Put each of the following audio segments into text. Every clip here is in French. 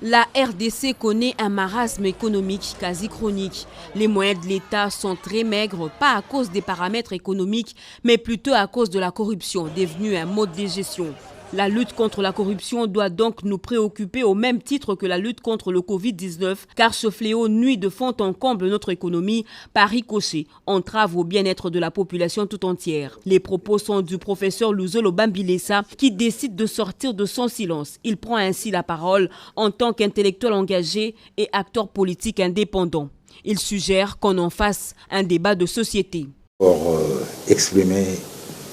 La RDC connaît un marasme économique quasi chronique. Les moyens de l'État sont très maigres, pas à cause des paramètres économiques, mais plutôt à cause de la corruption, devenue un mode de gestion. La lutte contre la corruption doit donc nous préoccuper au même titre que la lutte contre le Covid-19, car ce fléau nuit de fond en comble notre économie, par ricochet, entrave au bien-être de la population tout entière. Les propos sont du professeur Luzolo Bambilesa qui décide de sortir de son silence. Il prend ainsi la parole en tant qu'intellectuel engagé et acteur politique indépendant. Il suggère qu'on en fasse un débat de société. Pour exprimer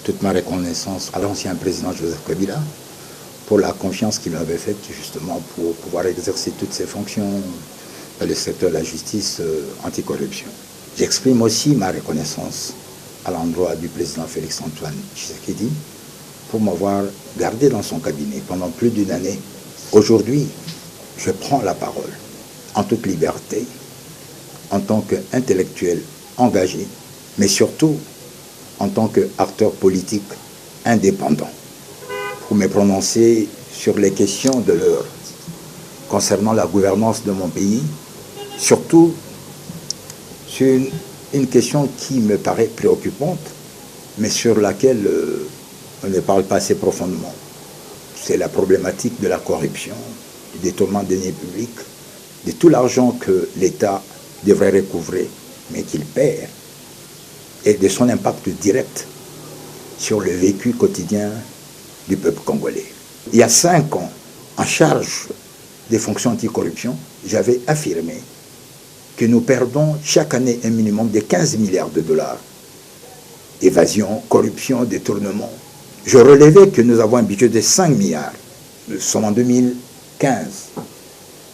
toute ma reconnaissance à l'ancien président Joseph Kabila pour la confiance qu'il m'avait faite justement pour pouvoir exercer toutes ses fonctions dans le secteur de la justice anticorruption. J'exprime aussi ma reconnaissance à l'endroit du président Félix-Antoine Tshisekedi pour m'avoir gardé dans son cabinet pendant plus d'une année. Aujourd'hui, je prends la parole en toute liberté, en tant qu'intellectuel engagé, mais surtout en tant qu'acteur politique indépendant, pour me prononcer sur les questions de l'heure concernant la gouvernance de mon pays, surtout sur une question qui me paraît préoccupante, mais sur laquelle on ne parle pas assez profondément. C'est la problématique de la corruption, du détournement des deniers publics, de tout l'argent que l'État devrait recouvrer, mais qu'il perd, et de son impact direct sur le vécu quotidien du peuple congolais. Il y a 5 ans, en charge des fonctions anticorruption, j'avais affirmé que nous perdons chaque année un minimum de 15 milliards de dollars. Évasion, corruption, détournement. Je relevais que nous avons un budget de 5 milliards. Nous sommes en 2015.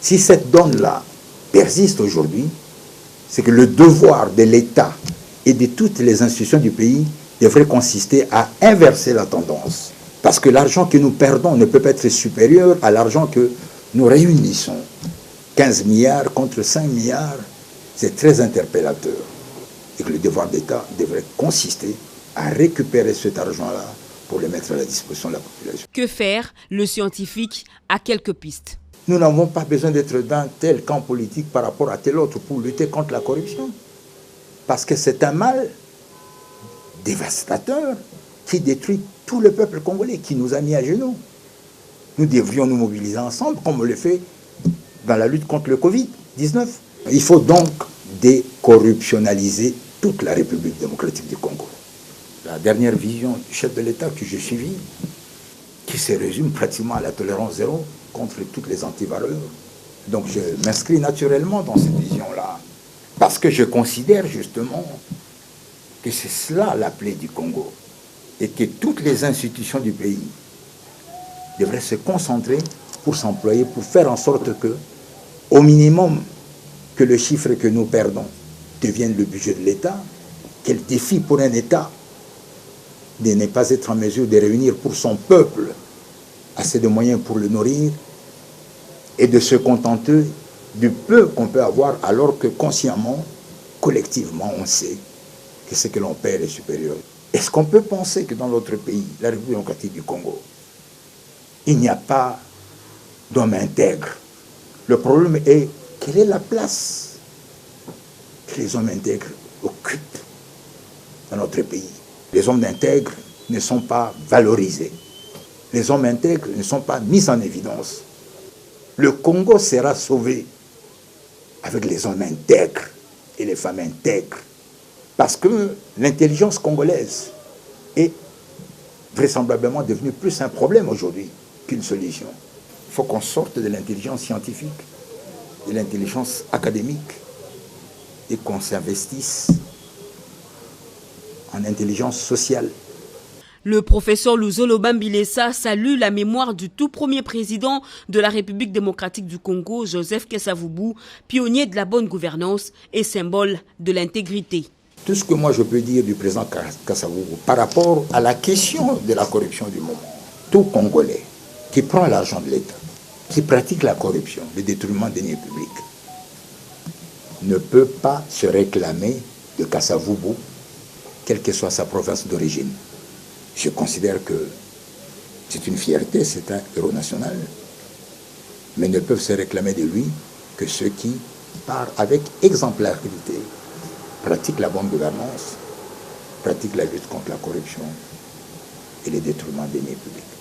Si cette donne-là persiste aujourd'hui, c'est que le devoir de l'État et de toutes les institutions du pays devrait consister à inverser la tendance. Parce que l'argent que nous perdons ne peut pas être supérieur à l'argent que nous réunissons. 15 milliards contre 5 milliards, c'est très interpellateur. Et que le devoir d'État devrait consister à récupérer cet argent-là pour le mettre à la disposition de la population. Que faire? Le scientifique a quelques pistes. Nous n'avons pas besoin d'être dans tel camp politique par rapport à tel autre pour lutter contre la corruption. Parce que c'est un mal dévastateur qui détruit tout le peuple congolais, qui nous a mis à genoux. Nous devrions nous mobiliser ensemble, comme on le fait dans la lutte contre le Covid-19. Il faut donc décorruptionnaliser toute la République démocratique du Congo. La dernière vision du chef de l'État que j'ai suivie, qui se résume pratiquement à la tolérance zéro contre toutes les antivaleurs. Donc je m'inscris naturellement dans cette vision-là. Parce que je considère justement que c'est cela la plaie du Congo et que toutes les institutions du pays devraient se concentrer pour s'employer, pour faire en sorte que, au minimum, que le chiffre que nous perdons devienne le budget de l'État. Quel défi pour un État de ne pas être en mesure de réunir pour son peuple assez de moyens pour le nourrir et de se contenter du peu qu'on peut avoir, alors que consciemment, collectivement, on sait que ce que l'on perd est supérieur. Est-ce qu'on peut penser que dans notre pays, la République démocratique du Congo, il n'y a pas d'hommes intègres? Le problème est, quelle est la place que les hommes intègres occupent dans notre pays? Les hommes intègres ne sont pas valorisés. Les hommes intègres ne sont pas mis en évidence. Le Congo sera sauvé avec les hommes intègres et les femmes intègres. Parce que l'intelligence congolaise est vraisemblablement devenue plus un problème aujourd'hui qu'une solution. Il faut qu'on sorte de l'intelligence scientifique, de l'intelligence académique, et qu'on s'investisse en intelligence sociale. Le professeur Luzolo Bambilesa salue la mémoire du tout premier président de la République démocratique du Congo, Joseph Kasavubu, pionnier de la bonne gouvernance et symbole de l'intégrité. Tout ce que moi je peux dire du président Kasavubu par rapport à la question de la corruption du moment, tout Congolais qui prend l'argent de l'État, qui pratique la corruption, le détournement des deniers publics, ne peut pas se réclamer de Kasavubu, quelle que soit sa province d'origine. Je considère que c'est une fierté, c'est un héros national. mais ne peuvent se réclamer de lui que ceux qui, par avec exemplarité, pratiquent la bonne gouvernance, pratiquent la lutte contre la corruption et les détournements des deniers publics.